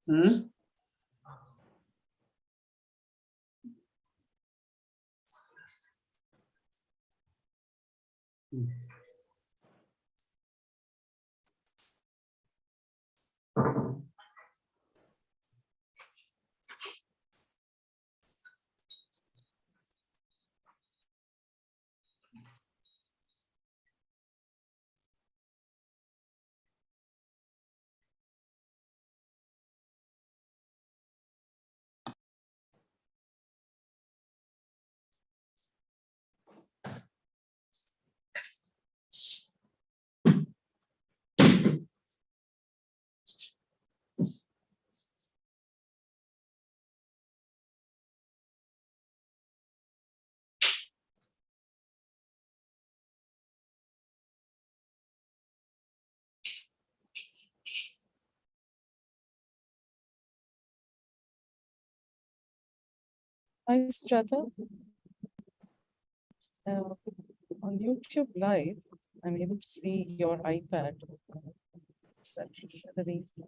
Hmm? Hi, Strata. Uh, on YouTube Live, I'm able to see your iPad. That's the reason.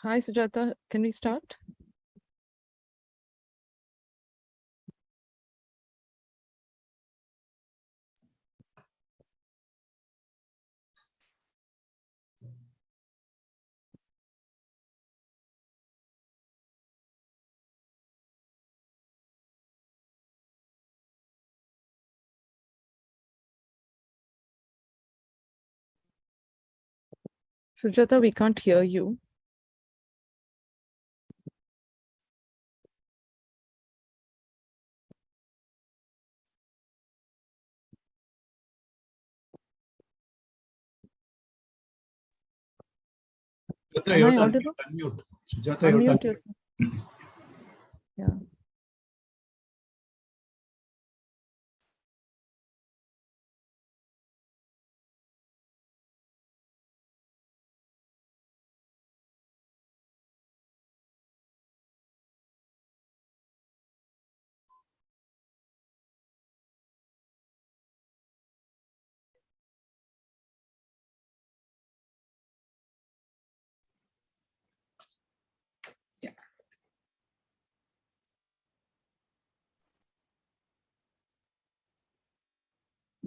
Hi, Sujata. Can we start? Sujata, we can't hear you. Sujata, Am you I have to audible? unmute. Sujata, you have Unmute to yourself. Yeah.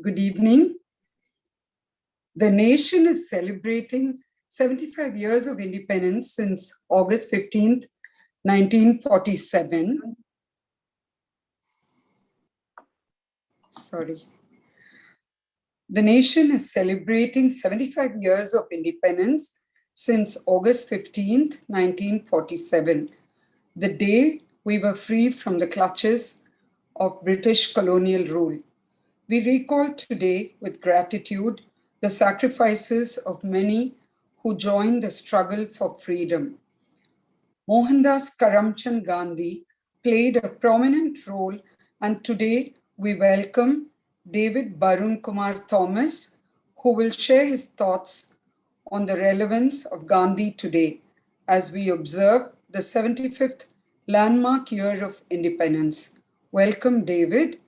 Good evening. The nation is celebrating 75 years of independence since August 15th, 1947. Sorry. The nation is celebrating 75 years of independence since August 15th, 1947, the day we were free from the clutches of British colonial rule. We recall today with gratitude the sacrifices of many who joined the struggle for freedom. Mohandas Karamchand Gandhi played a prominent role, and today we welcome David Barun Kumar Thomas, who will share his thoughts on the relevance of Gandhi today as we observe the 75th landmark year of independence. Welcome, David.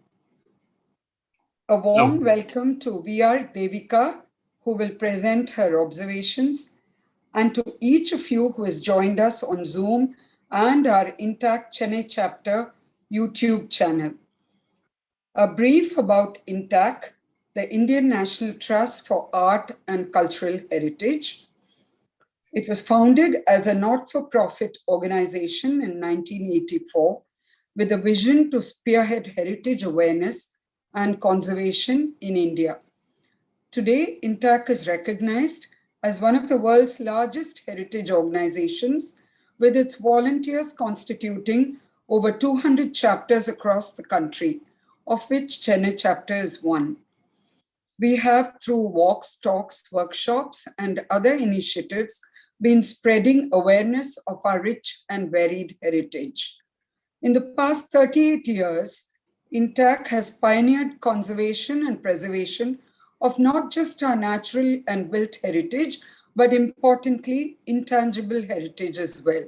A warm welcome to VR Devika, who will present her observations, and to each of you who has joined us on Zoom and our Intact Chennai chapter YouTube channel. A brief about Intact, the Indian National Trust for Art and Cultural Heritage. It was founded as a not-for-profit organization in 1984 with a vision to spearhead heritage awareness and conservation in India. Today, INTAC is recognized as one of the world's largest heritage organizations, with its volunteers constituting over 200 chapters across the country, of which Chennai chapter is one. We have, through walks, talks, workshops, and other initiatives, been spreading awareness of our rich and varied heritage. In the past 38 years, INTAC has pioneered conservation and preservation of not just our natural and built heritage, but importantly, intangible heritage as well.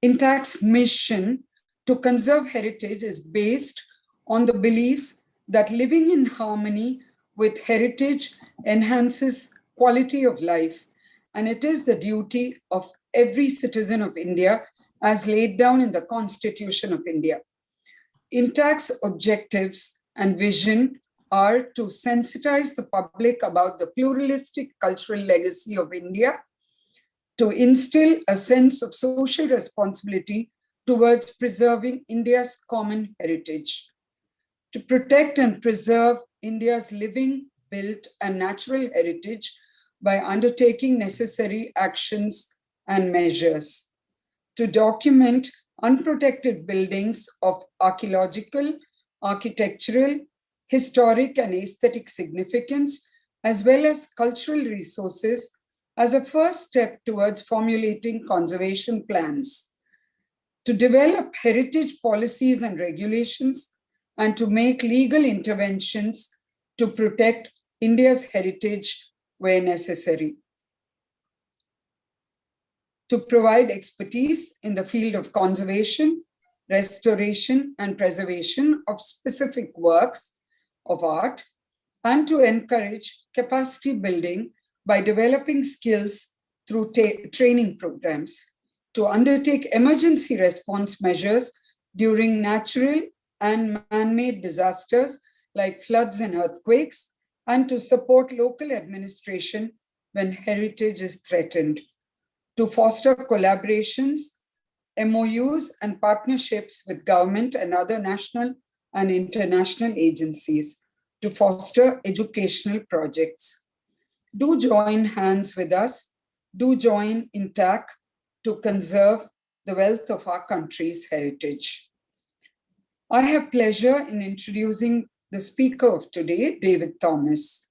INTAC's mission to conserve heritage is based on the belief that living in harmony with heritage enhances quality of life, and it is the duty of every citizen of India as laid down in the Constitution of India. INTAC's objectives and vision are to sensitize the public about the pluralistic cultural legacy of India, to instill a sense of social responsibility towards preserving India's common heritage, to protect and preserve India's living, built, and natural heritage by undertaking necessary actions and measures, to document unprotected buildings of archaeological, architectural, historic, and aesthetic significance, as well as cultural resources, as a first step towards formulating conservation plans, to develop heritage policies and regulations, and to make legal interventions to protect India's heritage where necessary, to provide expertise in the field of conservation, restoration, and preservation of specific works of art, and to encourage capacity building by developing skills through training programs, to undertake emergency response measures during natural and man-made disasters like floods and earthquakes, and to support local administration when heritage is threatened, to foster collaborations, MOUs, and partnerships with government and other national and international agencies, to foster educational projects. Do join hands with us. Do join in TAC to conserve the wealth of our country's heritage. I have pleasure in introducing the speaker of today, David Thomas.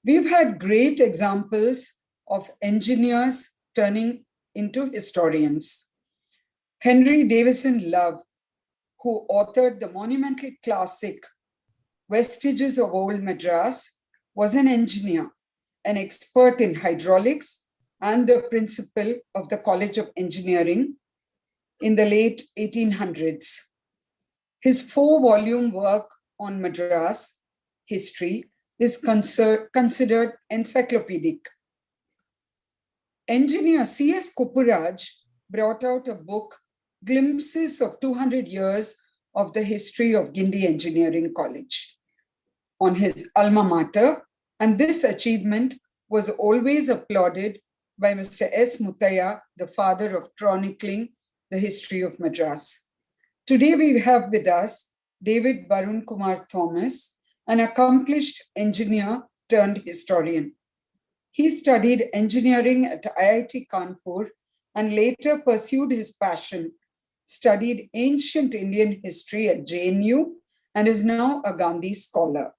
We've had great examples of engineers turning into historians. Henry Davison Love, who authored the monumental classic Vestiges of Old Madras, was an engineer, an expert in hydraulics, and the principal of the College of Engineering in the late 1800s. His 4-volume work on Madras history is considered encyclopedic. Engineer C.S. Kuppuraj brought out a book, Glimpses of 200 Years of the History of Gandhi Engineering College, on his alma mater, and this achievement was always applauded by Mr. S. Muttaya, the father of chronicling the history of Madras. Today we have with us David Barun Kumar Thomas, an accomplished engineer turned historian. He studied engineering at IIT Kanpur and later pursued his passion, studied ancient Indian history at JNU, and is now a Gandhi scholar.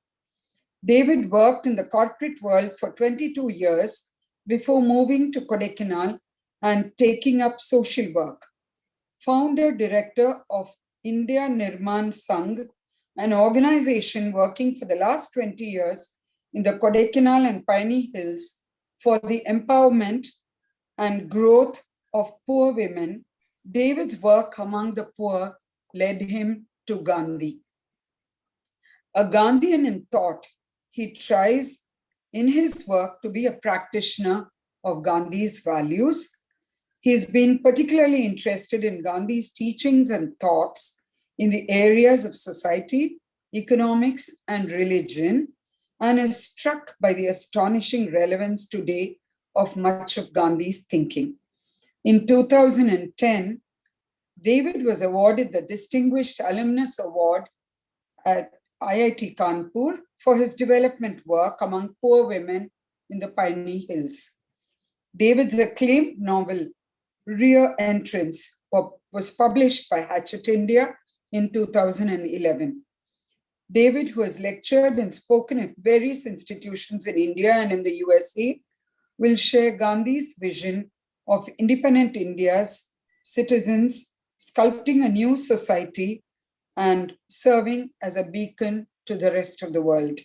David worked in the corporate world for 22 years before moving to Kodaikanal and taking up social work. Founder director of India Nirman Sangh, an organization working for the last 20 years in the Kodaikanal and Piney Hills for the empowerment and growth of poor women. David's work among the poor led him to Gandhi. A Gandhian in thought, he tries in his work to be a practitioner of Gandhi's values. He's been particularly interested in Gandhi's teachings and thoughts in the areas of society, economics, and religion, and is struck by the astonishing relevance today of much of Gandhi's thinking. In 2010, David was awarded the Distinguished Alumnus Award at IIT Kanpur for his development work among poor women in the Piney Hills. David's acclaimed novel, Rear Entrance, was published by Hachette India in 2011. David, who has lectured and spoken at various institutions in India and in the USA, will share Gandhi's vision of independent India's citizens sculpting a new society and serving as a beacon to the rest of the world.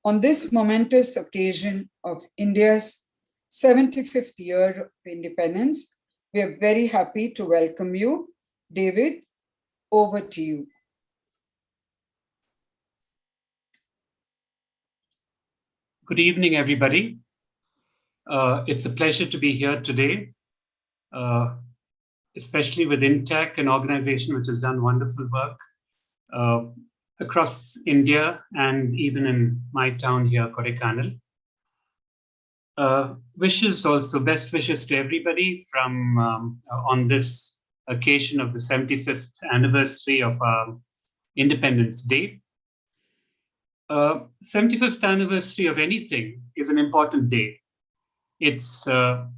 On this momentous occasion of India's 75th year of independence, we are very happy to welcome you. David, over to you. Good evening, everybody. It's a pleasure to be here today, especially with INTAC, an organization which has done wonderful work across India and even in my town here, Kodaikanal. Wishes also, best wishes to everybody from on this occasion of the 75th anniversary of our Independence Day. 75th anniversary of anything is an important day. It's an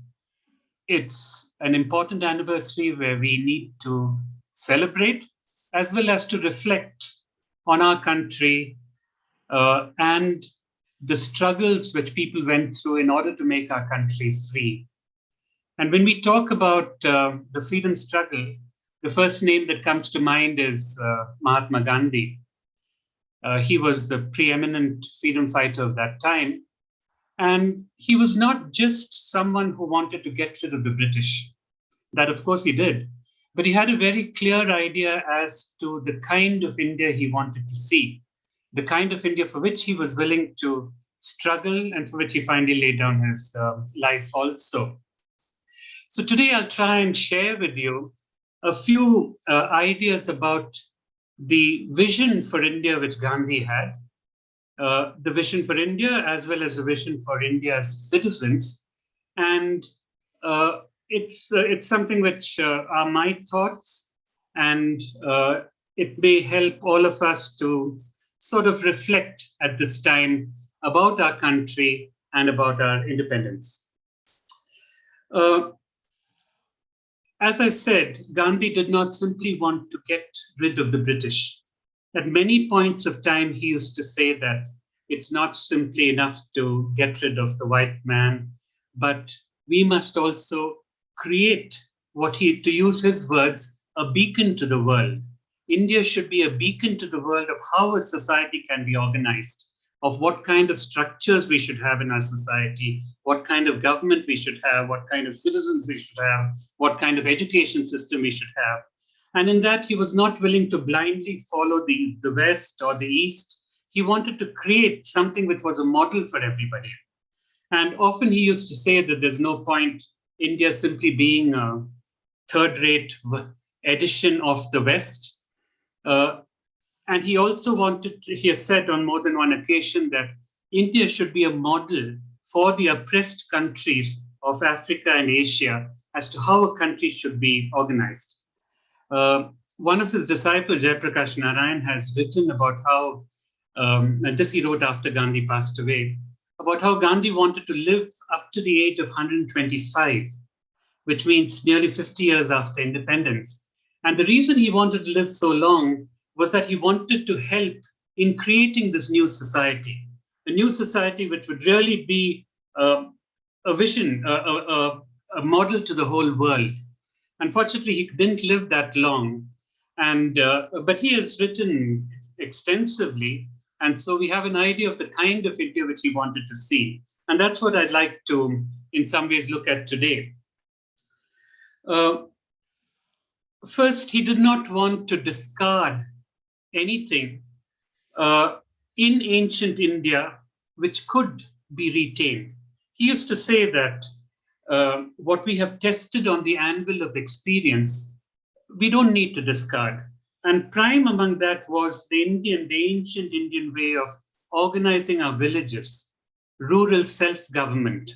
important anniversary where we need to celebrate as well as to reflect on our country and the struggles which people went through in order to make our country free. And when we talk about the freedom struggle, the first name that comes to mind is Mahatma Gandhi. He was the preeminent freedom fighter of that time. And he was not just someone who wanted to get rid of the British. That, of course, he did. But he had a very clear idea as to the kind of India he wanted to see, the kind of India for which he was willing to struggle and for which he finally laid down his life also. So today I'll try and share with you a few ideas about the vision for India which Gandhi had, the vision for India as well as the vision for India's citizens. And it's something which are my thoughts, and it may help all of us to sort of reflect at this time about our country and about our independence. Uh, as I said, Gandhi did not simply want to get rid of the British. At many points of time, he used to say that it's not simply enough to get rid of the white man, but we must also create what he, to use his words, a beacon to the world. India should be a beacon to the world of how a society can be organized, of what kind of structures we should have in our society, what kind of government we should have, what kind of citizens we should have, what kind of education system we should have. And in that, he was not willing to blindly follow the West or the East. He wanted to create something which was a model for everybody. And often he used to say that there's no point India simply being a third-rate edition of the West. And he also wanted, he has said on more than one occasion that India should be a model for the oppressed countries of Africa and Asia as to how a country should be organized. One of his disciples, Jayaprakash Narayan, has written about how, and this he wrote after Gandhi passed away, about how Gandhi wanted to live up to the age of 125, which means nearly 50 years after independence. And the reason he wanted to live so long was that he wanted to help in creating this new society, a new society which would really be a vision, a model to the whole world. Unfortunately, he didn't live that long, and but he has written extensively, and so we have an idea of the kind of India which he wanted to see, and that's what I'd like to, in some ways, look at today. First, he did not want to discard anything in ancient India which could be retained. He used to say that what we have tested on the anvil of experience, we don't need to discard. And prime among that was the ancient Indian way of organizing our villages, rural self-government.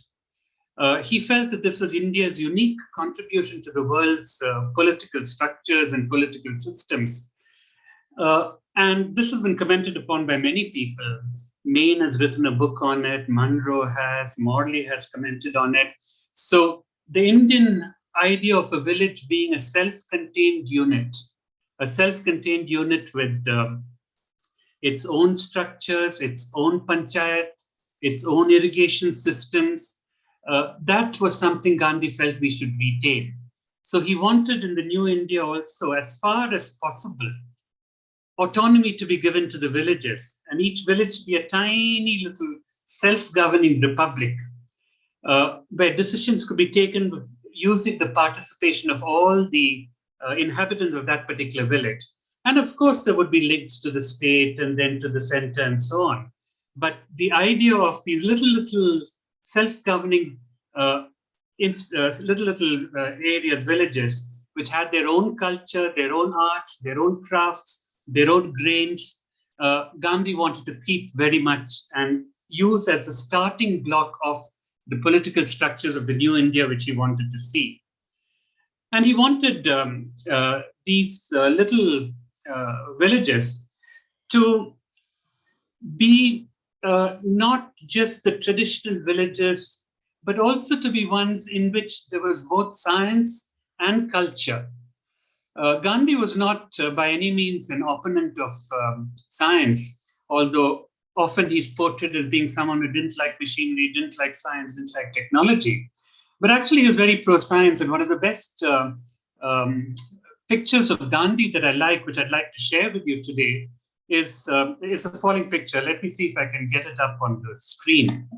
He felt that this was India's unique contribution to the world's political structures and political systems. And this has been commented upon by many people. Maine has written a book on it, Munro has, Morley has commented on it. So the Indian idea of a village being a self-contained unit with its own structures, its own panchayat, its own irrigation systems, that was something Gandhi felt we should retain. So he wanted in the new India also, as far as possible, autonomy to be given to the villages, and each village be a tiny little self-governing republic where decisions could be taken using the participation of all the inhabitants of that particular village. And of course, there would be links to the state and then to the center and so on. But the idea of these little self-governing areas, villages, which had their own culture, their own arts, their own crafts, their own grains, Gandhi wanted to keep very much and use as a starting block of the political structures of the new India which he wanted to see. And he wanted these little villages to be not just the traditional villages, but also to be ones in which there was both science and culture. Gandhi was not by any means an opponent of science, although often he's portrayed as being someone who didn't like machinery, didn't like science, didn't like technology. But actually, he was very pro-science, and one of the best pictures of Gandhi that I like, which I'd like to share with you today, is the following picture. Let me see if I can get it up on the screen.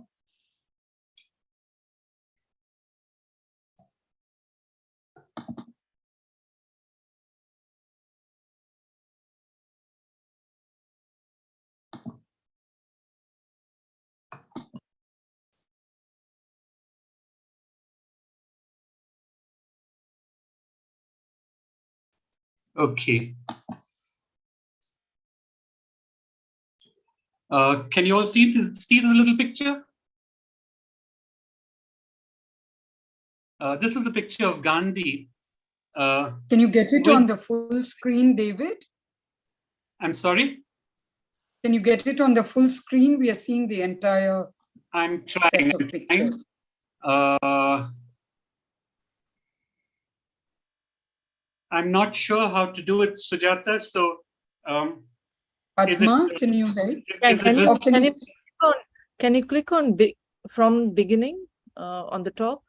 Okay. Can you all see this little picture? This is a picture of Gandhi. Can you get it on the full screen, David? I'm sorry? Can you get it on the full screen? We are seeing the entire I'm trying. set of pictures. I'm not sure how to do it, Sujata. So, Padma, can you help? Is it visible? Can you click on from beginning on the top?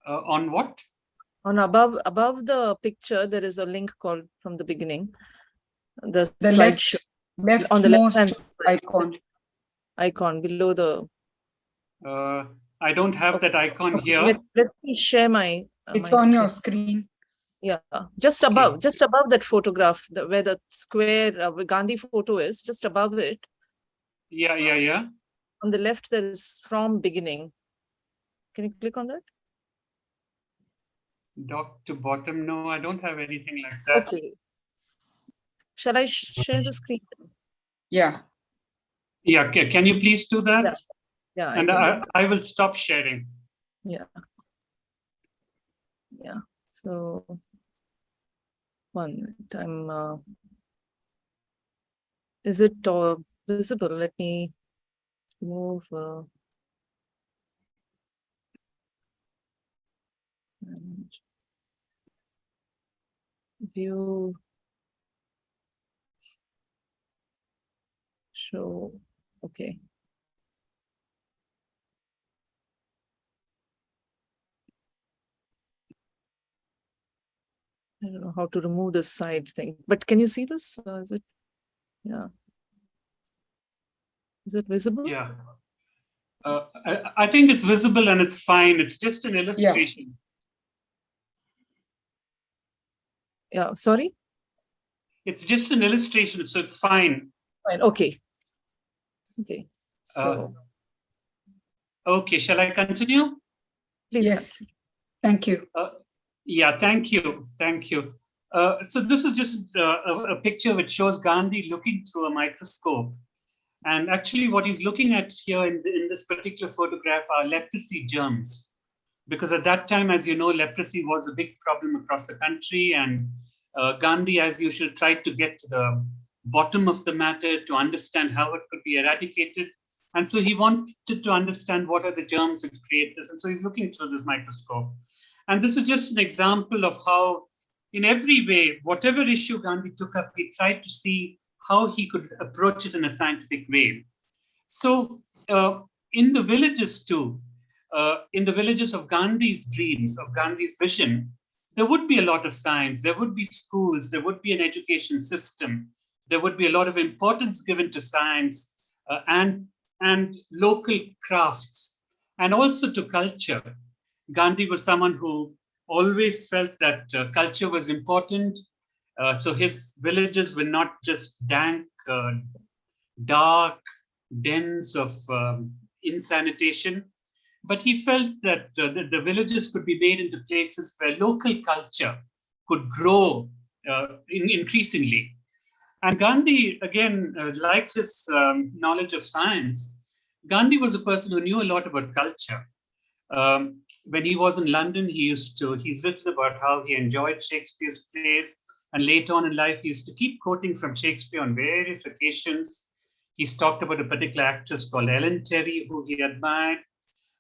On what? On above the picture, there is a link called from the beginning. The left, on the left leftmost icon below the. I don't have that icon here. Let me share my. It's my on screen. your screen. Yeah, just above that photograph, where the square Gandhi photo is, just above it. Yeah. On the left, there is from beginning. Can you click on that? Top to bottom. No, I don't have anything like that. Okay. Shall I share the screen? Yeah. Yeah. Can you please do that? Yeah. And I will stop sharing. Yeah. So 1 minute. I'm. Is it visible? Let me move. And view. Show. Okay. I don't know how to remove this side thing, but can you see this? Is it? Yeah. Is it visible? Yeah. I think it's visible and it's fine. It's just an illustration. Yeah. Sorry? It's just an illustration, so it's fine. Fine. Okay. Okay. So. Okay. Shall I continue? Please. Yes. Thank you. Yeah. Thank you. Thank you. So this is just a picture which shows Gandhi looking through a microscope. And actually what he's looking at here in this particular photograph are leprosy germs. Because at that time, as you know, leprosy was a big problem across the country. And Gandhi, as usual, tried to get to the bottom of the matter to understand how it could be eradicated. And so he wanted to understand what are the germs that create this. And so he's looking through this microscope. And this is just an example of how, in every way, whatever issue Gandhi took up, he tried to see how he could approach it in a scientific way. So in the villages too, in the villages of Gandhi's dreams, of Gandhi's vision, there would be a lot of science, there would be schools, there would be an education system, there would be a lot of importance given to science and local crafts, and also to culture. Gandhi was someone who always felt that culture was important. So his villages were not just dank, dark dens of insanitation, but he felt that the villages could be made into places where local culture could grow increasingly. And Gandhi, again, like his knowledge of science, Gandhi was a person who knew a lot about culture. When he was in London, he's written about how he enjoyed Shakespeare's plays. And later on in life, he used to keep quoting from Shakespeare on various occasions. He's talked about a particular actress called Ellen Terry, who he admired.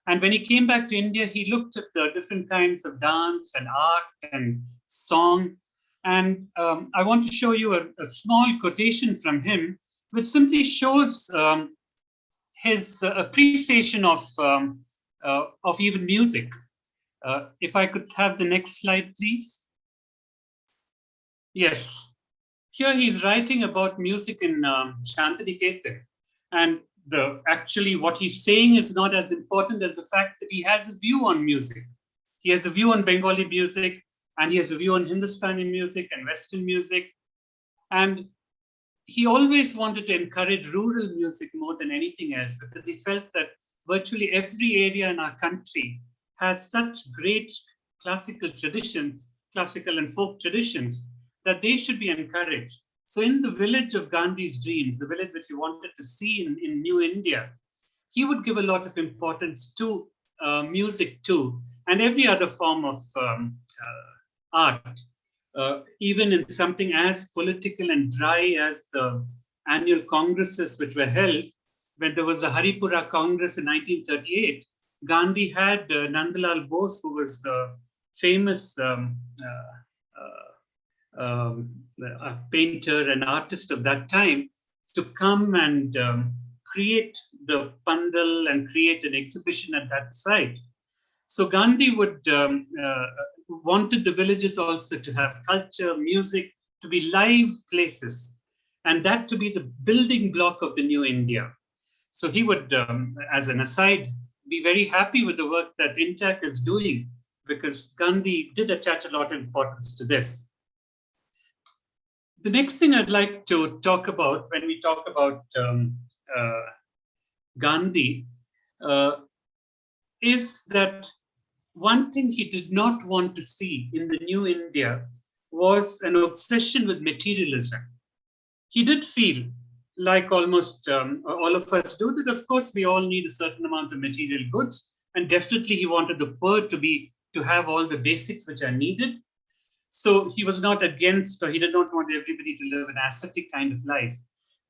And when he came back to India, he looked at the different kinds of dance and art and song. And I want to show you a small quotation from him, which simply shows his appreciation of even music. If I could have the next slide, please. Yes. Here he's writing about music in Shantiniketan. And actually what he's saying is not as important as the fact that he has a view on music. He has a view on Bengali music, and he has a view on Hindustani music and Western music. And he always wanted to encourage rural music more than anything else, because he felt that virtually every area in our country has such great classical traditions classical and folk traditions, that they should be encouraged. So in the village of Gandhi's dreams, the village which he wanted to see in New India, he would give a lot of importance to music too, and every other form of art, even in something as political and dry as the annual congresses which were held. When there was the Haripura Congress in 1938, Gandhi had Nandalal Bose, who was the famous a painter and artist of that time, to come and create the pandal and create an exhibition at that site. So Gandhi would wanted the villages also to have culture, music, to be live places, and that to be the building block of the new India. So he would, as an aside, be very happy with the work that INTAC is doing, because Gandhi did attach a lot of importance to this. The next thing I'd like to talk about when we talk about Gandhi is that one thing he did not want to see in the new India was an obsession with materialism. He did feel, like almost all of us do, that of course we all need a certain amount of material goods, and definitely he wanted the poor to have all the basics which are needed. So he was not against, or he did not want everybody to live an ascetic kind of life.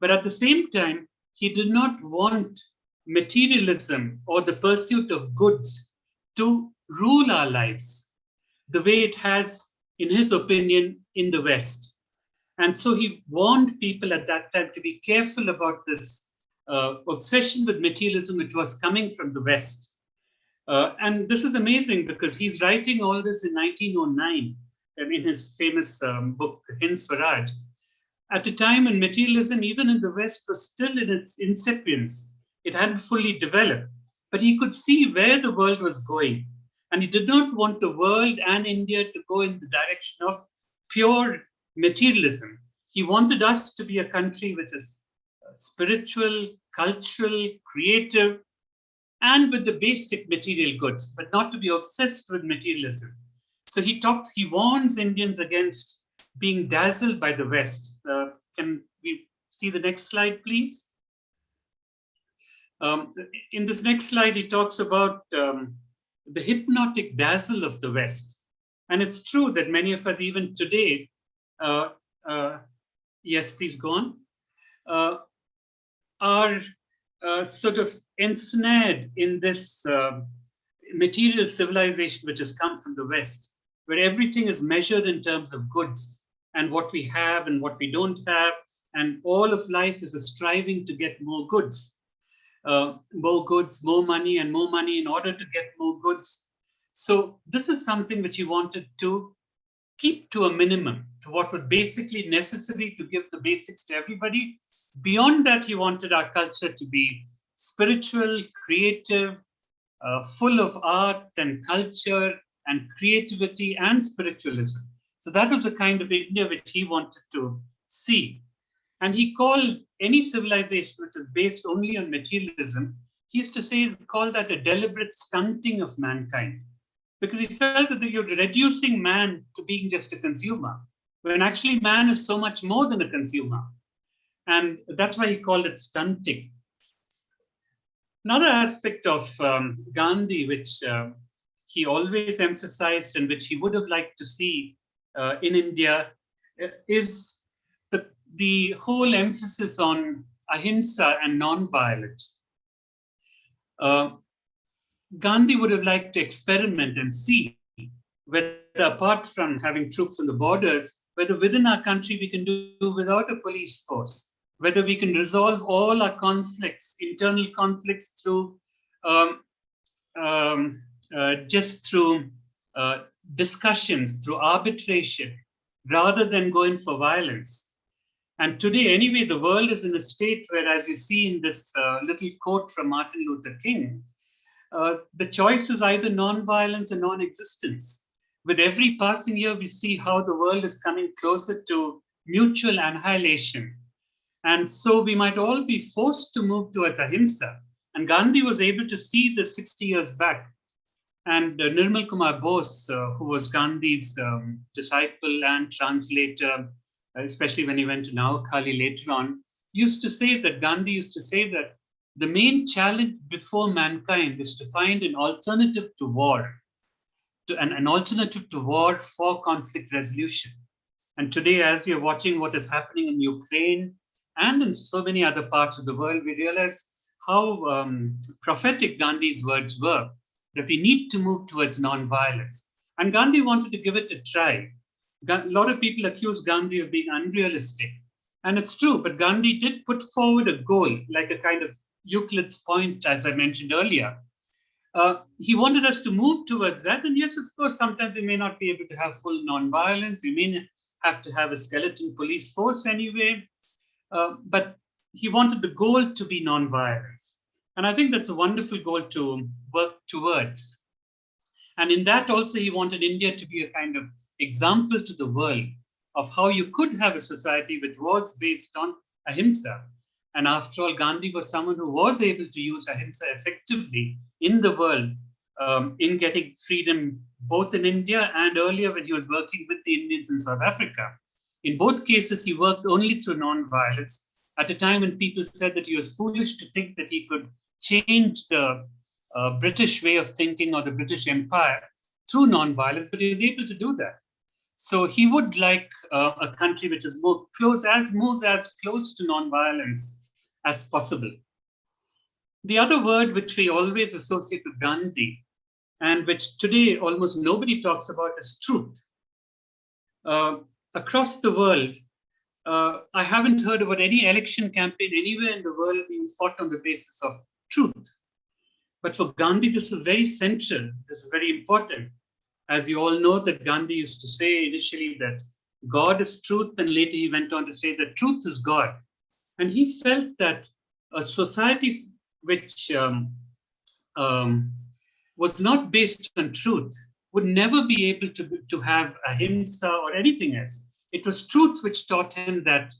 But at the same time, he did not want materialism or the pursuit of goods to rule our lives the way it has, in his opinion, in the West. And so he warned people at that time to be careful about this obsession with materialism, which was coming from the West. And this is amazing because he's writing all this in 1909 in his famous book, Hind Swaraj, at a time when materialism, even in the West, was still in its incipience. It hadn't fully developed, but he could see where the world was going. And he did not want the world and India to go in the direction of pure materialism. He wanted us to be a country which is spiritual, cultural, creative, and with the basic material goods, but not to be obsessed with materialism. So he warns Indians against being dazzled by the West. Can we see the next slide, please? In this next slide, he talks about the hypnotic dazzle of the West. And it's true that many of us, even today, yes, please go on, are sort of ensnared in this material civilization which has come from the West, where everything is measured in terms of goods and what we have and what we don't have. And all of life is a striving to get more goods, more money, and more money in order to get more goods. So this is something which he wanted to keep to a minimum, to what was basically necessary to give the basics to everybody. Beyond that, he wanted our culture to be spiritual, creative, full of art and culture and creativity and spiritualism. So that was the kind of India which he wanted to see. And he called any civilization which is based only on materialism, he used to say, call that a deliberate stunting of mankind, because he felt that you're reducing man to being just a consumer, when actually man is so much more than a consumer. And that's why he called it stunting. Another aspect of Gandhi, which he always emphasized and which he would have liked to see in India, is the whole emphasis on ahimsa and non-violence. Gandhi would have liked to experiment and see whether, apart from having troops on the borders, whether within our country we can do without a police force, whether we can resolve all our conflicts, internal conflicts, through just through discussions, through arbitration, rather than going for violence. And today, anyway, the world is in a state where, as you see in this little quote from Martin Luther King, the choice is either non-violence or non-existence. With every passing year, we see how the world is coming closer to mutual annihilation. And so we might all be forced to move towards ahimsa. And Gandhi was able to see this 60 years back. And Nirmal Kumar Bose, who was Gandhi's disciple and translator, especially when he went to Naokali later on, Gandhi used to say that the main challenge before mankind is to find an alternative to war, an alternative to war for conflict resolution. And today, as you're watching what is happening in Ukraine and in so many other parts of the world, we realize how prophetic Gandhi's words were, that we need to move towards non-violence. And Gandhi wanted to give it a try. A lot of people accuse Gandhi of being unrealistic. And it's true, but Gandhi did put forward a goal, like a kind of Euclid's point, as I mentioned earlier. He wanted us to move towards that. And yes, of course, sometimes we may not be able to have full non-violence. We may have to have a skeleton police force anyway. But he wanted the goal to be non-violence. And I think that's a wonderful goal to work towards. And in that also, he wanted India to be a kind of example to the world of how you could have a society which was based on ahimsa. And after all, Gandhi was someone who was able to use ahimsa effectively in the world in getting freedom, both in India and earlier when he was working with the Indians in South Africa. In both cases, he worked only through non-violence at a time when people said that he was foolish to think that he could change the British way of thinking or the British Empire through non-violence, but he was able to do that. So he would like a country which is moves as close to non-violence as possible. The other word which we always associate with Gandhi, and which today almost nobody talks about, is truth. Across the world, I haven't heard about any election campaign anywhere in the world being fought on the basis of truth. But for Gandhi, this was very central. This is very important. As you all know, that Gandhi used to say initially that God is truth, and later he went on to say that truth is God. And he felt that a society which was not based on truth would never be able to have ahimsa or anything else. It was truth which taught him that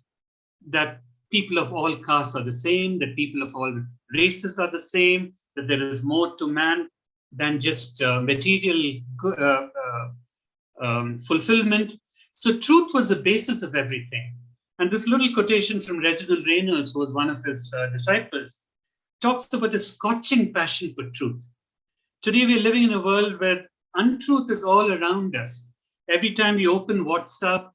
people of all castes are the same, that people of all races are the same, that there is more to man than just material fulfillment. So truth was the basis of everything. And this little quotation from Reginald Reynolds, who was one of his disciples, talks about a scorching passion for truth. Today we are living in a world where untruth is all around us. Every time we open WhatsApp,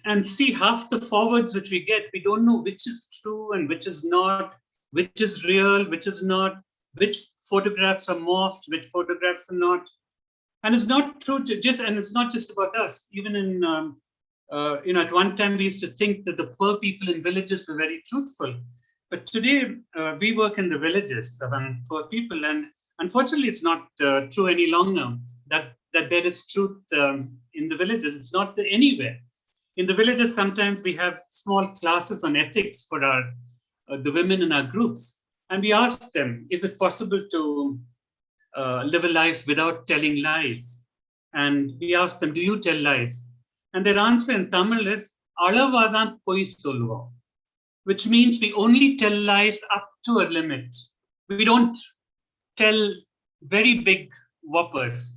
and see half the forwards which we get, we don't know which is true and which is not, which is real, which is not, which photographs are morphed, which photographs are not. And it's not true and it's not just about us. Even in, at one time we used to think that the poor people in villages were very truthful. But today we work in the villages among poor people, and unfortunately it's not true any longer that there is truth in the villages. It's not anywhere. In the villages, sometimes we have small classes on ethics for the women in our groups. And we ask them, is it possible to live a life without telling lies? And we ask them, do you tell lies? And their answer in Tamil is, Alavadam poi solluvom, which means we only tell lies up to a limit. We don't tell very big whoppers.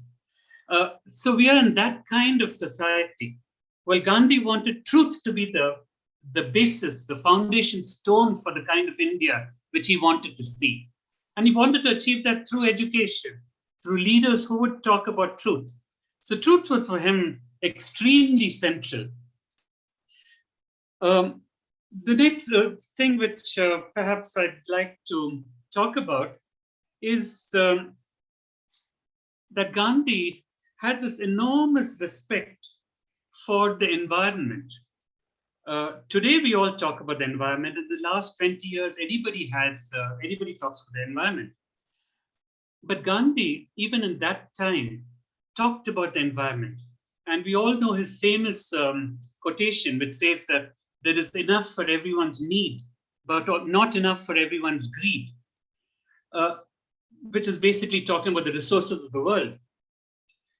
So we are in that kind of society. Well, Gandhi wanted truth to be the basis, the foundation stone for the kind of India which he wanted to see. And he wanted to achieve that through education, through leaders who would talk about truth. So truth was for him extremely central. The next thing which perhaps I'd like to talk about is that Gandhi had this enormous respect for the environment. Today, we all talk about the environment. In the last 20 years, anybody talks about the environment. But Gandhi, even in that time, talked about the environment. And we all know his famous quotation, which says that there is enough for everyone's need, but not enough for everyone's greed, which is basically talking about the resources of the world.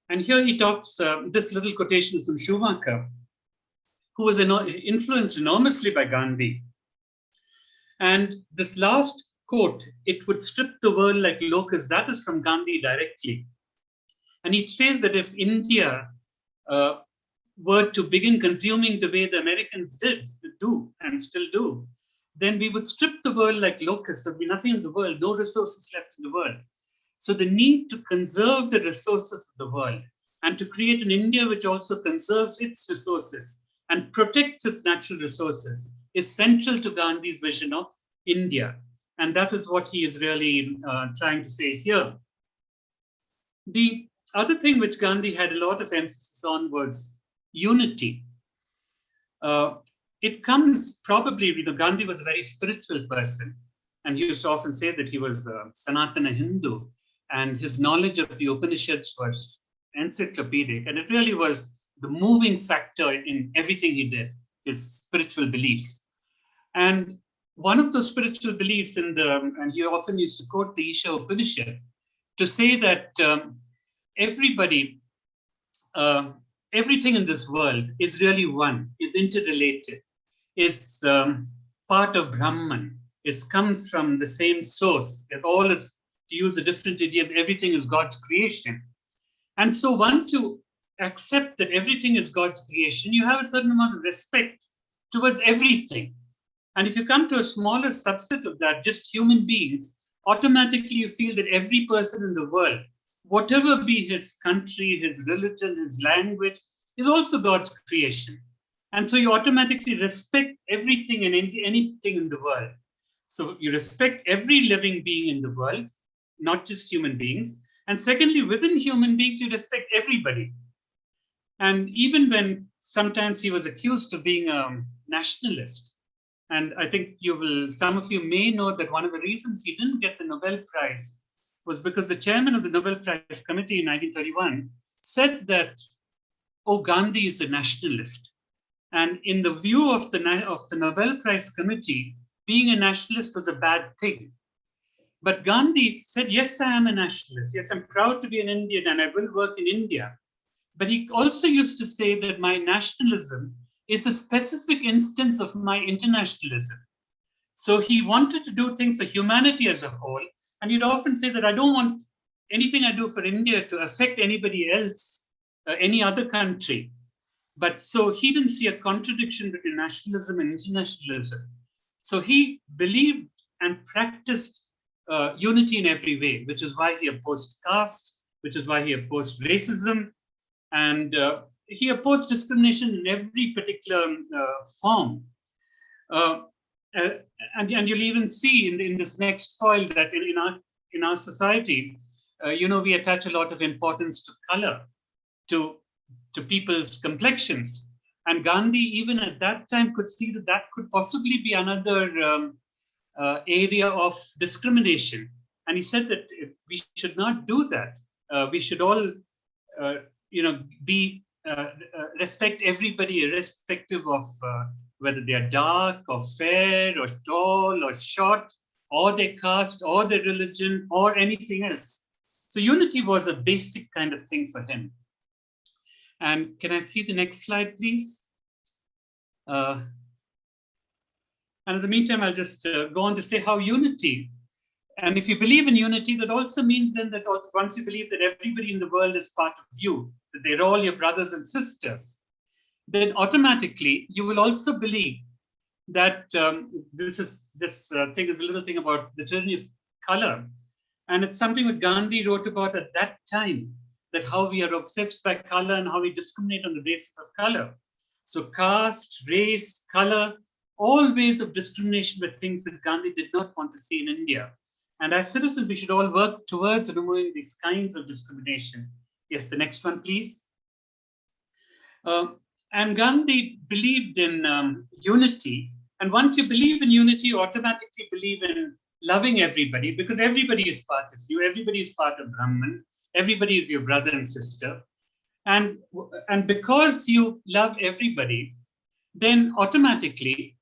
And here he talks, this little quotation is from Schumacher, who was influenced enormously by Gandhi. And this last quote, "It would strip the world like locusts." That is from Gandhi directly. And he says that if India uh, were to begin consuming the way the Americans do and still do, then we would strip the world like locusts. There'd be nothing in the world, no resources left in the world. So the need to conserve the resources of the world and to create an India which also conserves its resources and protects its natural resources is central to Gandhi's vision of India. And that is what he is really trying to say here. The other thing which Gandhi had a lot of emphasis on was unity. It comes probably, Gandhi was a very spiritual person, and he used to often say that he was a Sanatana Hindu, and his knowledge of the Upanishads was encyclopedic, and it really was the moving factor in everything he did, his spiritual beliefs. And one of those spiritual beliefs and he often used to quote the Isha Upanishad to say that everybody, everything in this world is really one, is interrelated, is part of Brahman, comes from the same source. That all is, to use a different idiom, everything is God's creation. And so once you accept that everything is God's creation, you have a certain amount of respect towards everything. And if you come to a smaller subset of that, just human beings, automatically you feel that every person in the world, whatever be his country, his religion, his language, is also God's creation. And so you automatically respect everything and anything in the world. So you respect every living being in the world, not just human beings. And secondly, within human beings, you respect everybody. And even when sometimes he was accused of being a nationalist, and I think some of you may know that one of the reasons he didn't get the Nobel Prize was because the chairman of the Nobel Prize Committee in 1931 said that, oh, Gandhi is a nationalist. And in the view of the Nobel Prize Committee, being a nationalist was a bad thing. But Gandhi said, yes, I am a nationalist. Yes, I'm proud to be an Indian and I will work in India. But he also used to say that my nationalism is a specific instance of my internationalism. So he wanted to do things for humanity as a whole. And he'd often say that I don't want anything I do for India to affect anybody else, any other country. But so he didn't see a contradiction between nationalism and internationalism. So he believed and practiced unity in every way, which is why he opposed caste, which is why he opposed racism, and he opposed discrimination in every particular form. And you'll even see in this next foil that in our society, we attach a lot of importance to color, to people's complexions. And Gandhi, even at that time, could see that could possibly be another area of discrimination. And he said that we should not do that. We should all, respect everybody, irrespective of whether they are dark or fair or tall or short, or their caste or their religion or anything else. So unity was a basic kind of thing for him. And can I see the next slide, please? And in the meantime, I'll just go on to say how unity, and if you believe in unity, that also means then that also once you believe that everybody in the world is part of you, that they're all your brothers and sisters, then automatically you will also believe that this thing is a little thing about the tyranny of color. And it's something that Gandhi wrote about at that time, that how we are obsessed by color and how we discriminate on the basis of color. So caste, race, color, all ways of discrimination were things that Gandhi did not want to see in India. And as citizens, we should all work towards removing these kinds of discrimination. Yes, the next one, please. And Gandhi believed in unity. And once you believe in unity, you automatically believe in loving everybody, because everybody is part of you. Everybody is part of Brahman. Everybody is your brother and sister. And because you love everybody, then automatically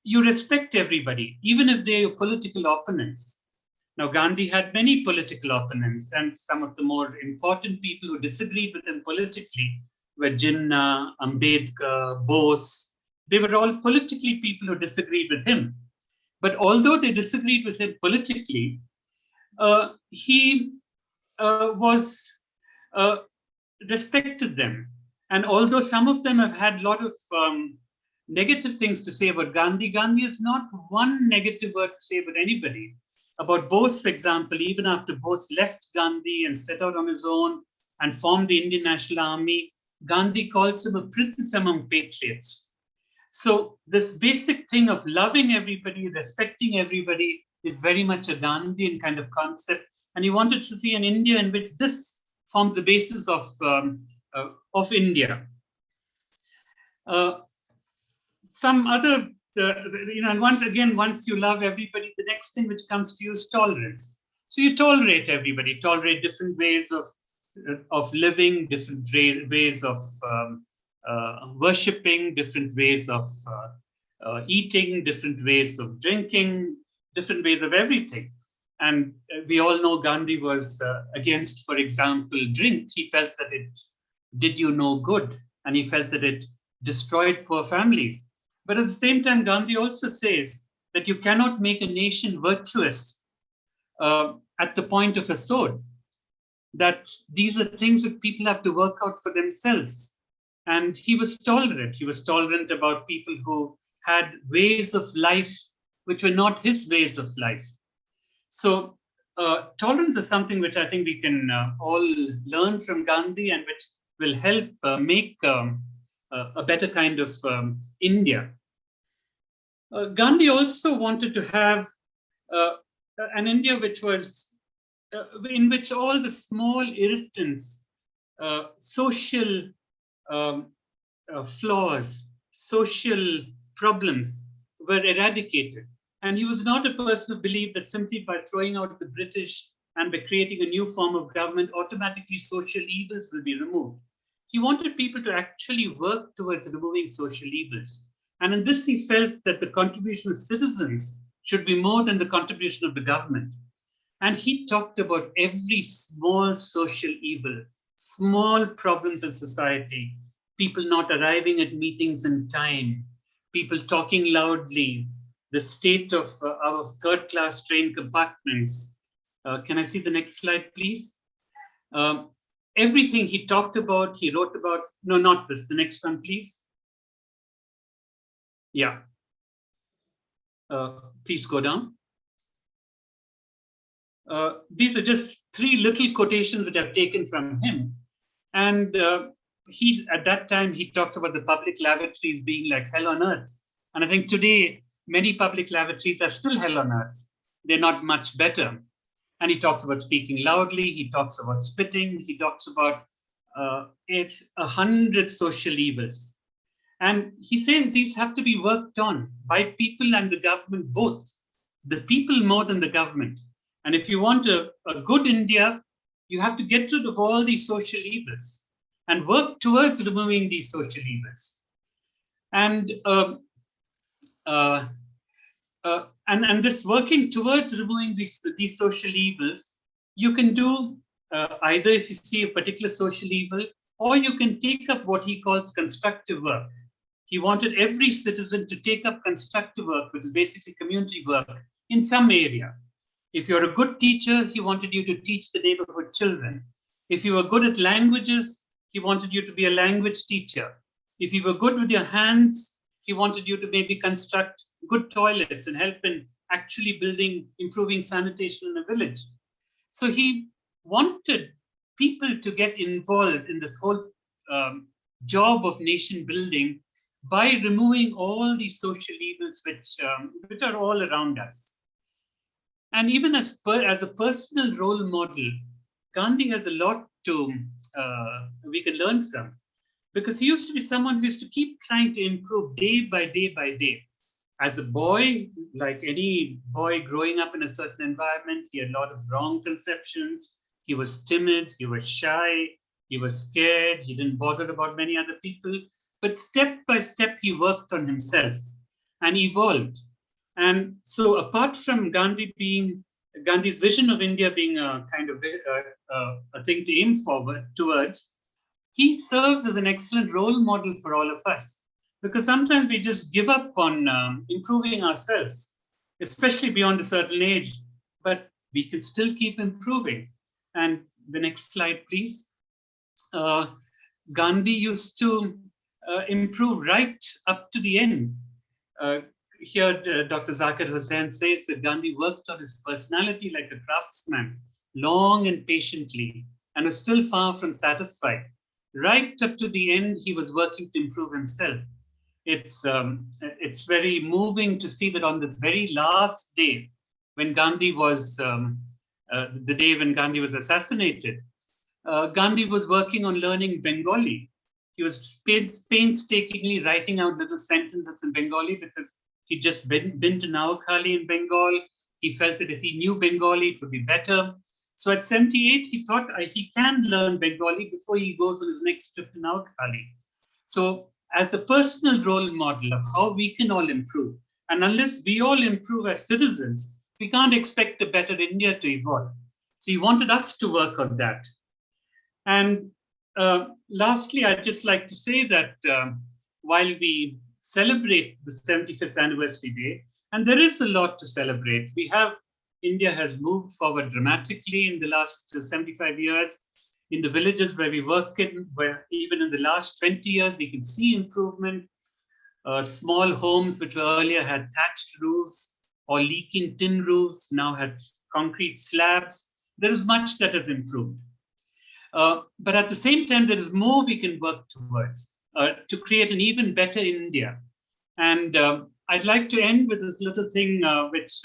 you respect everybody, even if they're your political opponents. Now, Gandhi had many political opponents, and some of the more important people who disagreed with him politically were Jinnah, Ambedkar, Bose. They were all politically people who disagreed with him. But although they disagreed with him politically, he was respected them. And although some of them have had a lot of negative things to say about Gandhi, Gandhi has not one negative word to say about anybody. About Bose, for example, even after Bose left Gandhi and set out on his own and formed the Indian National Army, Gandhi calls him a prince among patriots. So this basic thing of loving everybody, respecting everybody is very much a Gandhian kind of concept. And he wanted to see an India in which this forms the basis of India. Some other, and once you love everybody, the next thing which comes to you is tolerance. So you tolerate everybody, tolerate different ways of living, different ways of worshipping, different ways of eating, different ways of drinking, different ways of everything. And we all know Gandhi was against, for example, drink. He felt that it did you no good, and he felt that it destroyed poor families. But at the same time, Gandhi also says that you cannot make a nation virtuous at the point of a sword, that these are things that people have to work out for themselves. And he was tolerant. He was tolerant about people who had ways of life which were not his ways of life. So tolerance is something which I think we can all learn from Gandhi, and which will help make a better kind of India. Gandhi also wanted to have an India which was in which all the small irritants, social flaws, social problems were eradicated. And he was not a person who believed that simply by throwing out the British and by creating a new form of government, automatically social evils will be removed. He wanted people to actually work towards removing social evils. And in this, he felt that the contribution of citizens should be more than the contribution of the government. And he talked about every small social evil, small problems in society, people not arriving at meetings in time, people talking loudly, the state of our third-class train compartments. Can I see the next slide, please? Everything he talked about, he wrote about. No, not this. The next one, please. Yeah. Please go down. These are just three little quotations that I've taken from him. And at that time, he talks about the public lavatories being like hell on earth. And I think today, many public lavatories are still hell on earth. They're not much better. And he talks about speaking loudly. He talks about spitting. He talks about it's 100 social evils. And he says these have to be worked on by people and the government both. The people more than the government. And if you want a good India, you have to get rid of all these social evils and work towards removing these social evils. And this working towards removing these social evils, you can do either if you see a particular social evil, or you can take up what he calls constructive work. He wanted every citizen to take up constructive work, which is basically community work in some area. If you're a good teacher, he wanted you to teach the neighborhood children. If you were good at languages, he wanted you to be a language teacher. If you were good with your hands, he wanted you to maybe construct good toilets and help in actually improving sanitation in a village. So he wanted people to get involved in this whole job of nation building by removing all these social evils which are all around us. And even as a personal role model, Gandhi has a lot we can learn from, because he used to be someone who used to keep trying to improve day by day by day. As a boy, like any boy growing up in a certain environment, he had a lot of wrong conceptions. He was timid, he was shy, he was scared, he didn't bother about many other people. But step by step, he worked on himself and evolved. And so apart from Gandhi's vision of India being a kind of a thing to aim forward towards, he serves as an excellent role model for all of us. Because sometimes we just give up on improving ourselves. especially beyond a certain age, but we can still keep improving. And the next slide, please. Gandhi used to improve right up to the end. Uh, Here, Dr. Zakir Hussain says that Gandhi worked on his personality like a craftsman, long and patiently, and was still far from satisfied. Right up to the end, he was working to improve himself. It's very moving to see that on this very last day, when Gandhi was the day when Gandhi was assassinated, Gandhi was working on learning Bengali. He was painstakingly writing out little sentences in Bengali because he'd just been to Noakhali in Bengal. He felt that if he knew Bengali, it would be better. So at 78, he thought he can learn Bengali before he goes on his next trip to Noakhali. So as a personal role model of how we can all improve, and unless we all improve as citizens, we can't expect a better India to evolve. So he wanted us to work on that. And lastly, I'd just like to say that while we celebrate the 75th anniversary day, and there is a lot to celebrate, India has moved forward dramatically in the last 75 years. In the villages where we work in, where even in the last 20 years, we can see improvement. Small homes, which earlier had thatched roofs or leaking tin roofs, now have concrete slabs. There is much that has improved. But at the same time, there is more we can work towards to create an even better India. And I'd like to end with this little thing which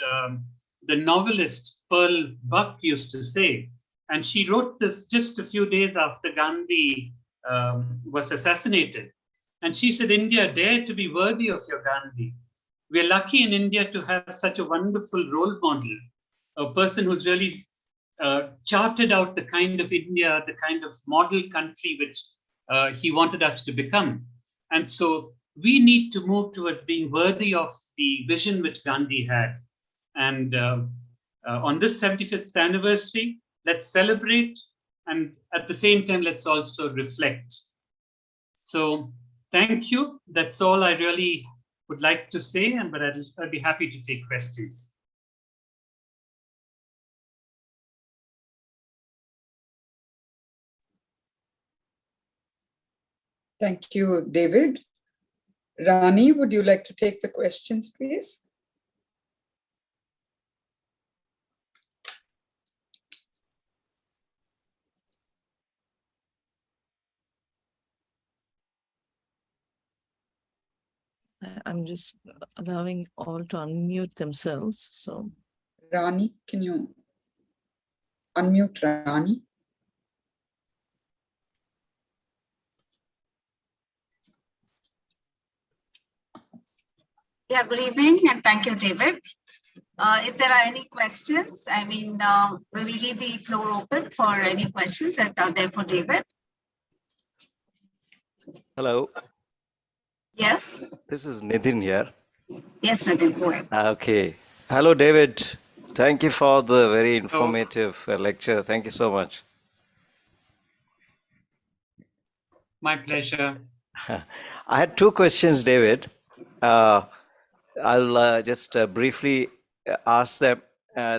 the novelist Pearl Buck used to say. And she wrote this just a few days after Gandhi was assassinated. And she said, India, dare to be worthy of your Gandhi. We're lucky in India to have such a wonderful role model, a person who's really charted out the kind of India, the kind of model country which he wanted us to become. And so we need to move towards being worthy of the vision which Gandhi had. And on this 75th anniversary, let's celebrate. And at the same time, let's also reflect. So thank you. That's all I really would like to say, but I'd be happy to take questions. Thank you, David. Rani, would you like to take the questions, please? I'm just allowing all to unmute themselves. So, Rani, can you unmute Rani? Yeah, good evening and thank you, David. If there are any questions, we leave the floor open for any questions that are there for David. Hello. Yes. This is Nitin here. Yes, Nitin, go ahead. Okay. Hello, David. Thank you for the very informative lecture. Thank you so much. My pleasure. I had two questions, David. I'll just briefly ask them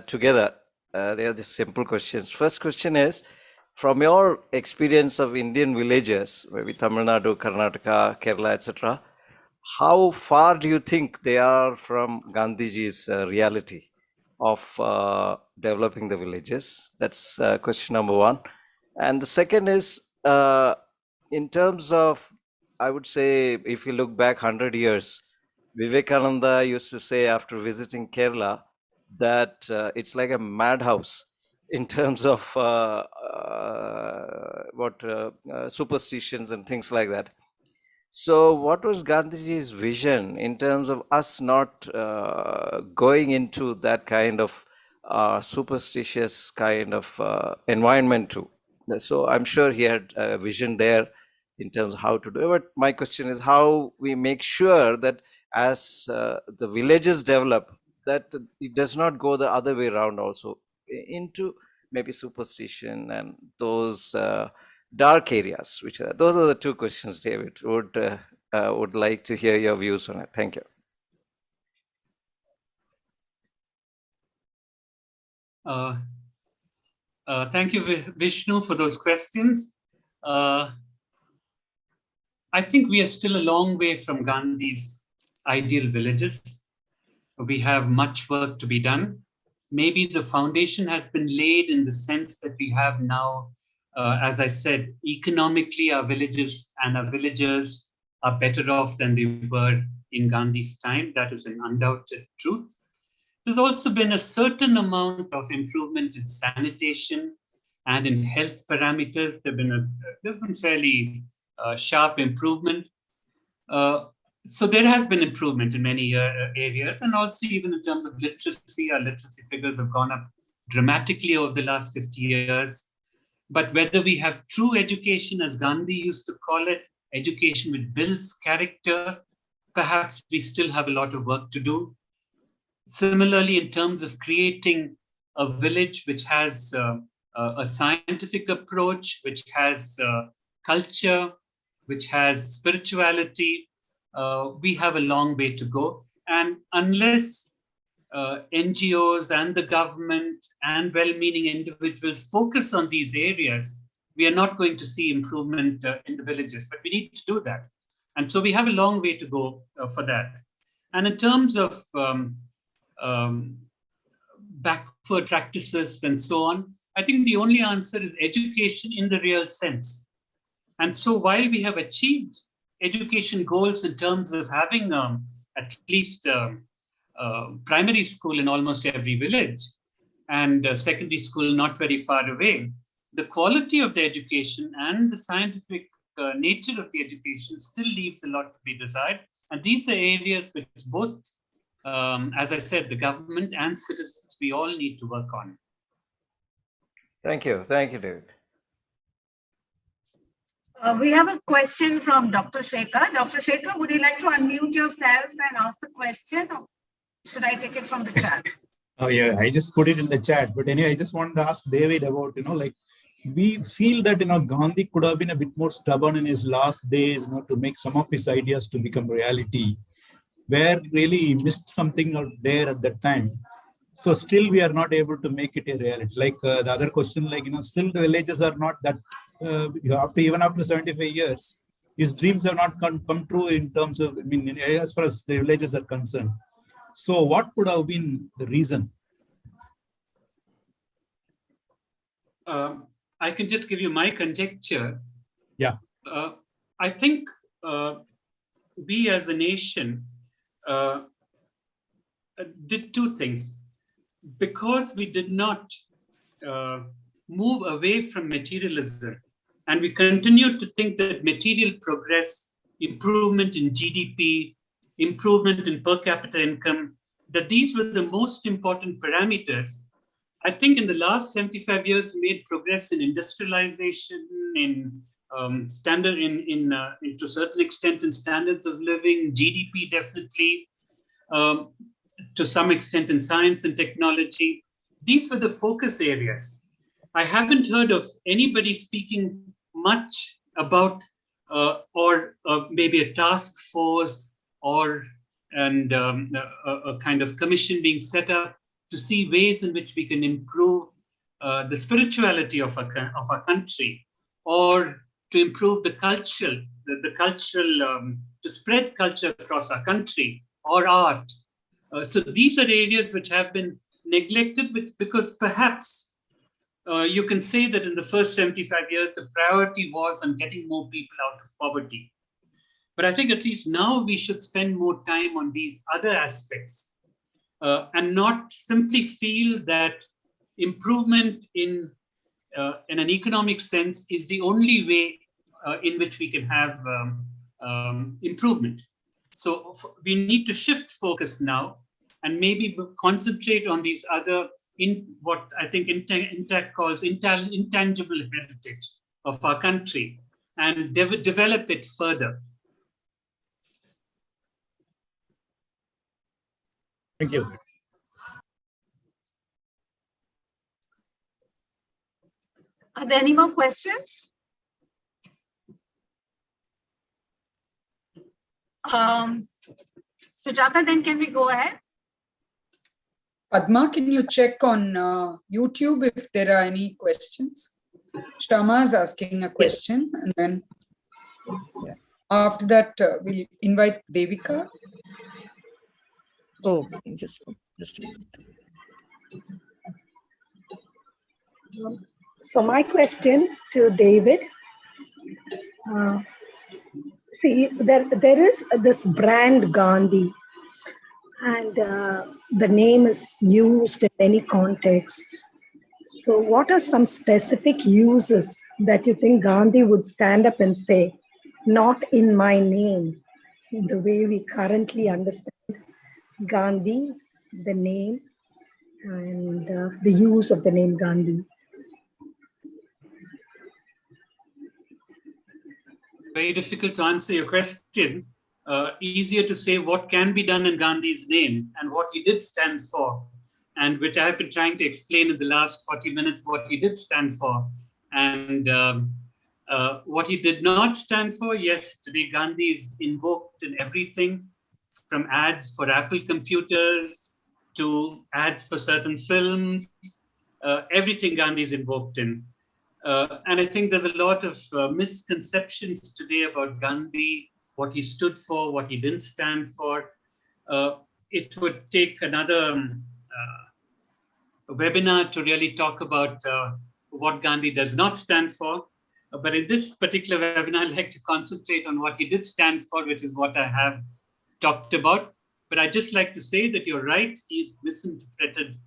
together. They are the simple questions. First question is, from your experience of Indian villages, maybe Tamil Nadu, Karnataka, Kerala, etc., how far do you think they are from Gandhiji's reality of developing the villages? That's question number one. And the second is, in terms of, I would say, if you look back 100 years, Vivekananda used to say after visiting Kerala that it's like a madhouse in terms of superstitions and things like that. So what was Gandhiji's vision in terms of us not going into that kind of superstitious kind of environment too? So I'm sure he had a vision there in terms of how to do it. But my question is how we make sure that as the villages develop, that it does not go the other way around also into maybe superstition and those dark areas, which are those are the two questions, David. Would like to hear your views on it. Thank you. Uh, Thank you, Vishnu, for those questions. I think we are still a long way from Gandhi's ideal villages. We have much work to be done. Maybe the foundation has been laid in the sense that we have now, as I said, economically, our villages and our villagers are better off than they were in Gandhi's time. That is an undoubted truth. There's also been a certain amount of improvement in sanitation and in health parameters. There's been fairly sharp improvement. Uh, so there has been improvement in many areas, and also even in terms of literacy, our literacy figures have gone up dramatically over the last 50 years. But whether we have true education, as Gandhi used to call it, education which builds character, perhaps we still have a lot of work to do. Similarly, in terms of creating a village which has a scientific approach, which has culture, which has spirituality, we have a long way to go. And unless NGOs and the government and well-meaning individuals focus on these areas, we are not going to see improvement in the villages. But we need to do that. And so we have a long way to go for that. And in terms of um, backward practices and so on, I think the only answer is education in the real sense. And so while we have achieved education goals in terms of having at least primary school in almost every village and secondary school not very far away, the quality of the education and the scientific nature of the education still leaves a lot to be desired. And these are areas which both, as I said, the government and citizens, we all need to work on. Thank you. Thank you, David. We have a question from Dr. Shekhar. Dr. Shekhar, would you like to unmute yourself and ask the question, or should I take it from the chat? Oh yeah, I just put it in the chat. But anyway, I just wanted to ask David about, like we feel that, Gandhi could have been a bit more stubborn in his last days, to make some of his ideas to become reality, where really he missed something out there at that time. So still we are not able to make it a reality. Like the other question, still the villages are not that, even after 75 years, his dreams have not come true in terms of, as far as the villages are concerned. So what could have been the reason? I can just give you my conjecture. Yeah. I think we as a nation did two things. Because we did not move away from materialism, and we continued to think that material progress, improvement in GDP, improvement in per capita income, that these were the most important parameters. I think in the last 75 years, we made progress in industrialization, in standard, to a certain extent, in standards of living, GDP definitely, to some extent in science and technology. These were the focus areas. I haven't heard of anybody speaking much about or maybe a task force or a kind of commission being set up to see ways in which we can improve the spirituality of our country, or to improve the cultural, to spread culture across our country, or art. So these are areas which have been neglected because perhaps you can say that in the first 75 years, the priority was on getting more people out of poverty. But I think at least now we should spend more time on these other aspects and not simply feel that improvement in an economic sense is the only way in which we can have improvement. So we need to shift focus now and maybe concentrate on these other, what I think Intact calls intangible heritage of our country, and develop it further. Thank you. Are there any more questions? Sujata, then can we go ahead? Padma, can you check on YouTube if there are any questions? Shama is asking a question, and then yeah. After that, we'll invite Devika. Oh, just a minute. So my question to David, see, there is this brand Gandhi, and the name is used in many contexts. So what are some specific uses that you think Gandhi would stand up and say, not in my name, in the way we currently understand Gandhi, the name, and the use of the name Gandhi? Very difficult to answer your question. Easier to say what can be done in Gandhi's name and what he did stand for, and which I've been trying to explain in the last 40 minutes what he did stand for. And what he did not stand for, yes, today Gandhi is invoked in everything from ads for Apple computers to ads for certain films. Everything Gandhi is invoked in. And I think there's a lot of misconceptions today about Gandhi, what he stood for, what he didn't stand for. It would take another webinar to really talk about what Gandhi does not stand for. But in this particular webinar, I'd like to concentrate on what he did stand for, which is what I have talked about. But I'd just like to say that you're right, he's misinterpreted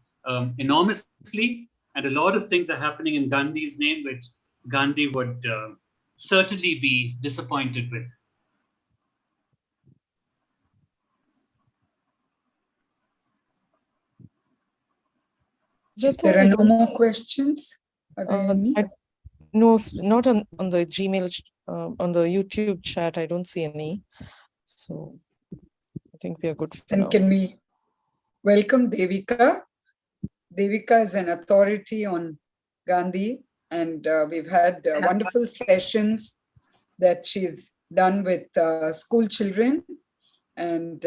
enormously. And a lot of things are happening in Gandhi's name, which Gandhi would certainly be disappointed with. If there are no more questions, are there any? No, not on the Gmail, on the YouTube chat. I don't see any. So I think we are good for And now. can we welcome Devika? Devika is an authority on Gandhi, and we've had wonderful sessions that she's done with school children and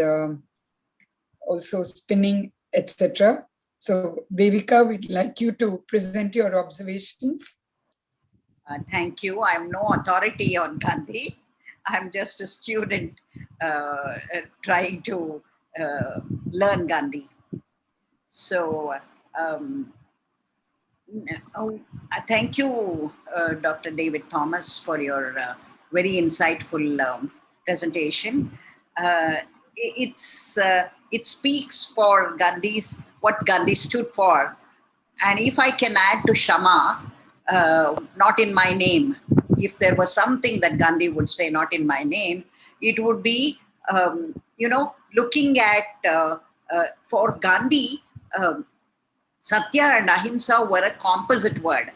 also spinning, etc. So Devika, we'd like you to present your observations. Thank you. I'm no authority on Gandhi. I'm just a student trying to learn Gandhi. So thank you, Dr. David Thomas, for your very insightful presentation. It speaks for Gandhi's, what Gandhi stood for. And if I can add to Shama, not in my name, if there was something that Gandhi would say, not in my name, it would be, looking at, for Gandhi, Satya and Ahimsa were a composite word.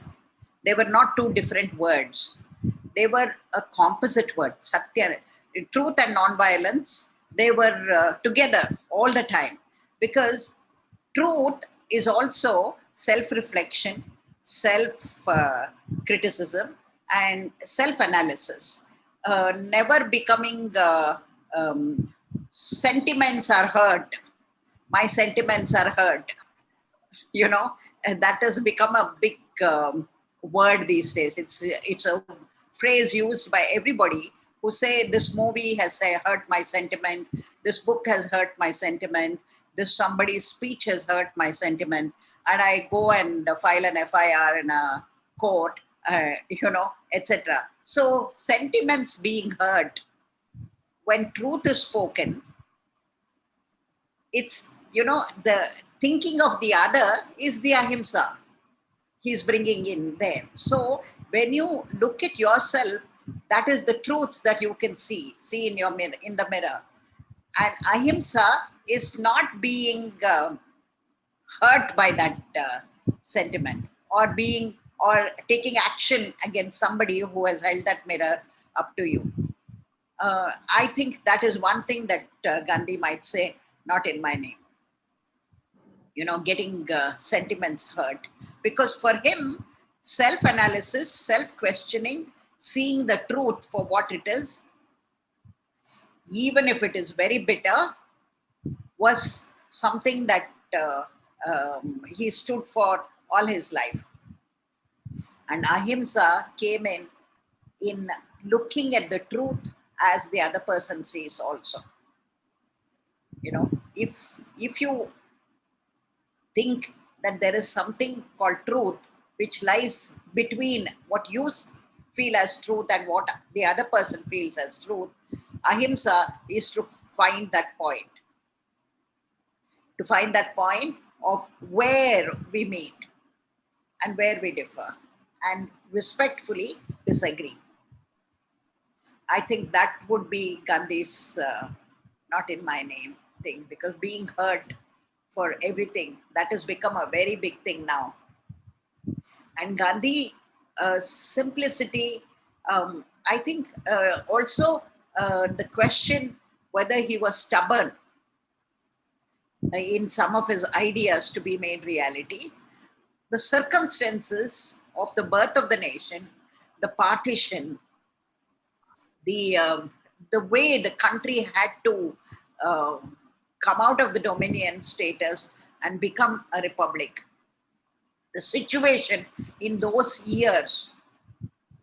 They were not two different words. They were a composite word. Satya, truth and non-violence, they were together all the time, because truth is also self-reflection, self-criticism, and self-analysis. Never becoming sentiments are hurt. My sentiments are hurt. And that has become a big word these days. It's a phrase used by everybody who say this movie has hurt my sentiment, this book has hurt my sentiment, this somebody's speech has hurt my sentiment, and I go and file an FIR in a court, etc. So sentiments being hurt, when truth is spoken, it's, the thinking of the other is the ahimsa he's bringing in there. So when you look at yourself, that is the truth that you can see in your mirror, in the mirror. And ahimsa is not being hurt by that sentiment, or taking action against somebody who has held that mirror up to you. I think that is one thing that Gandhi might say, not in my name. Getting sentiments hurt. Because for him, self-analysis, self-questioning, seeing the truth for what it is, even if it is very bitter, was something that he stood for all his life. And ahimsa came in looking at the truth as the other person sees also. You know, if you think that there is something called truth which lies between what you feel as truth and what the other person feels as truth, ahimsa is to find that point. To find that point of where we meet and where we differ and respectfully disagree. I think that would be Gandhi's not in my name thing, because being hurt for everything, that has become a very big thing now. And Gandhi, simplicity, I think also the question whether he was stubborn in some of his ideas to be made reality, the circumstances of the birth of the nation, the partition, the way the country had to come out of the dominion status and become a republic. The situation in those years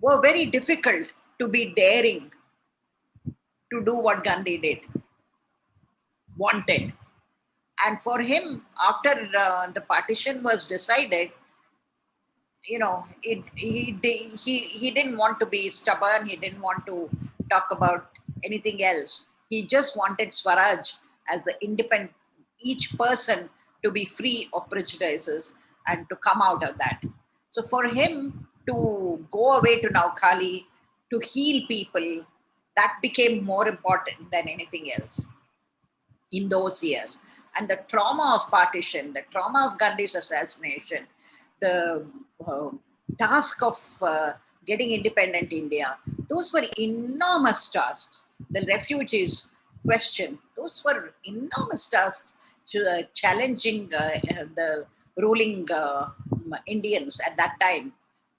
were very difficult to be daring to do what Gandhi did, wanted. And for him, after the partition was decided, you know, he didn't want to be stubborn. He didn't want to talk about anything else. He just wanted Swaraj as the independent, each person to be free of prejudices and to come out of that. So for him to go away to Naukhali, to heal people, that became more important than anything else in those years. And the trauma of partition, the trauma of Gandhi's assassination, the task of getting independent India, those were enormous tasks. The refugees question, those were enormous tasks challenging the ruling Indians at that time.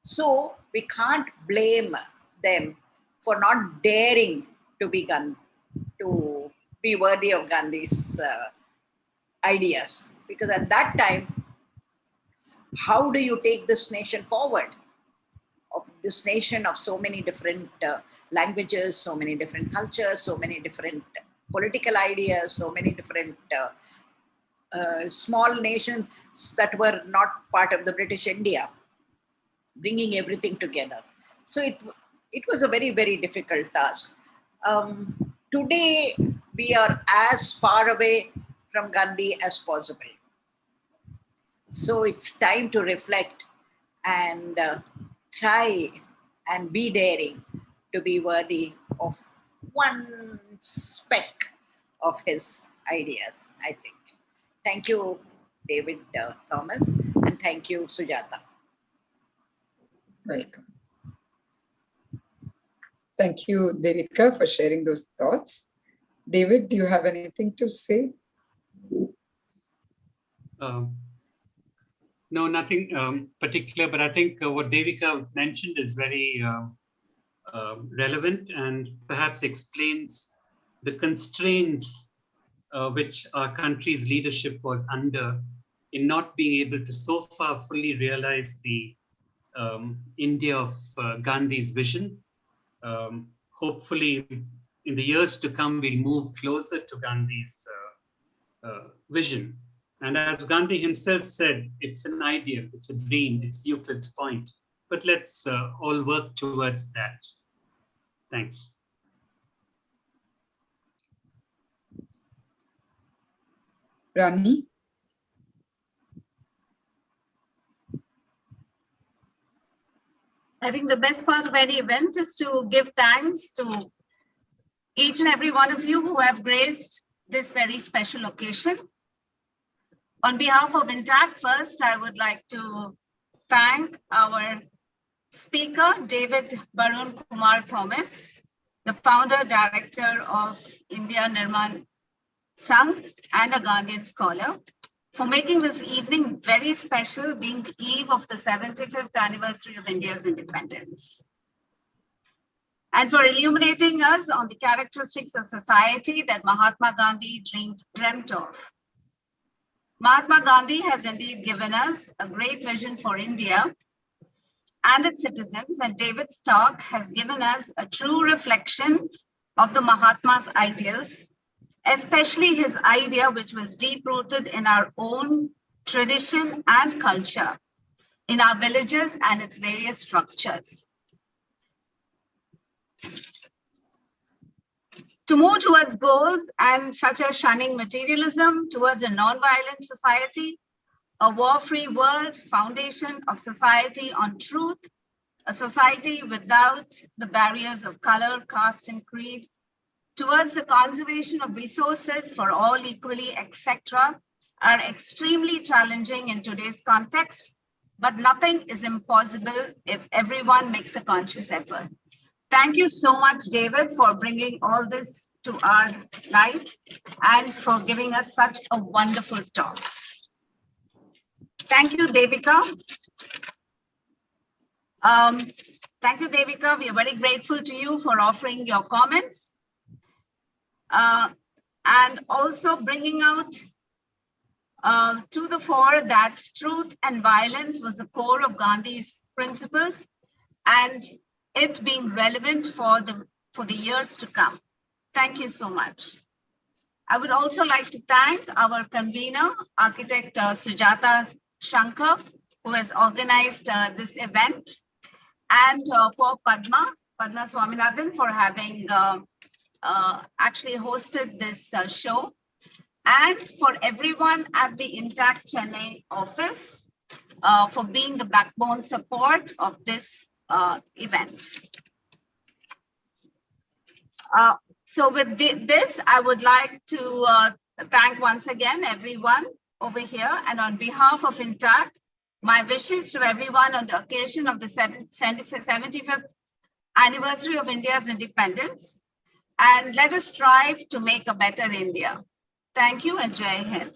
So we can't blame them for not daring to be worthy of Gandhi's ideas. Because at that time, how do you take this nation forward? Of this nation of so many different languages, so many different cultures, so many different political ideas, so many different small nations that were not part of the British India, bringing everything together. So it was a very, very difficult task. Today, we are as far away from Gandhi as possible. So it's time to reflect and try and be daring to be worthy of one speck of his ideas, I think. Thank you, David Thomas, and thank you, Sujata. Welcome. Thank you, Devika, for sharing those thoughts. David, do you have anything to say? No, nothing particular, but I think what Devika mentioned is very relevant and perhaps explains the constraints which our country's leadership was under in not being able to so far fully realize the India of Gandhi's vision. Hopefully, in the years to come, we'll move closer to Gandhi's vision. And as Gandhi himself said, it's an ideal, it's a dream, it's Euclid's point. But let's all work towards that. Thanks. Rani? I think the best part of any event is to give thanks to each and every one of you who have graced this very special occasion. On behalf of INTACT, first, I would like to thank our speaker, David Barun Kumar Thomas, the founder, director of India Nirman Sangh and a Gandhian scholar, for making this evening very special, being the eve of the 75th anniversary of India's independence. And for illuminating us on the characteristics of society that Mahatma Gandhi dreamt of. Mahatma Gandhi has indeed given us a great vision for India and its citizens, and David's talk has given us a true reflection of the Mahatma's ideals, especially his idea, which was deep-rooted in our own tradition and culture, in our villages and its various structures. To move towards goals and such as shunning materialism, towards a non-violent society, a war-free world, foundation of society on truth, a society without the barriers of color, caste, and creed, towards the conservation of resources for all equally, etc., are extremely challenging in today's context, but nothing is impossible if everyone makes a conscious effort. Thank you so much, David, for bringing all this to our light and for giving us such a wonderful talk. Thank you, Devika. Thank you, Devika. We are very grateful to you for offering your comments and also bringing out to the fore that truth and violence was the core of Gandhi's principles and it being relevant for the years to come. Thank you so much. I would also like to thank our convener, architect Sujata Shankar, who has organized this event, and for Padma Swaminathan for having actually hosted this show, and for everyone at the Intact Chennai office for being the backbone support of this event. So with this, I would like to thank once again everyone over here, and on behalf of Intact, my wishes to everyone on the occasion of the 75th anniversary of India's independence, and let us strive to make a better India. Thank you and Jai Hind.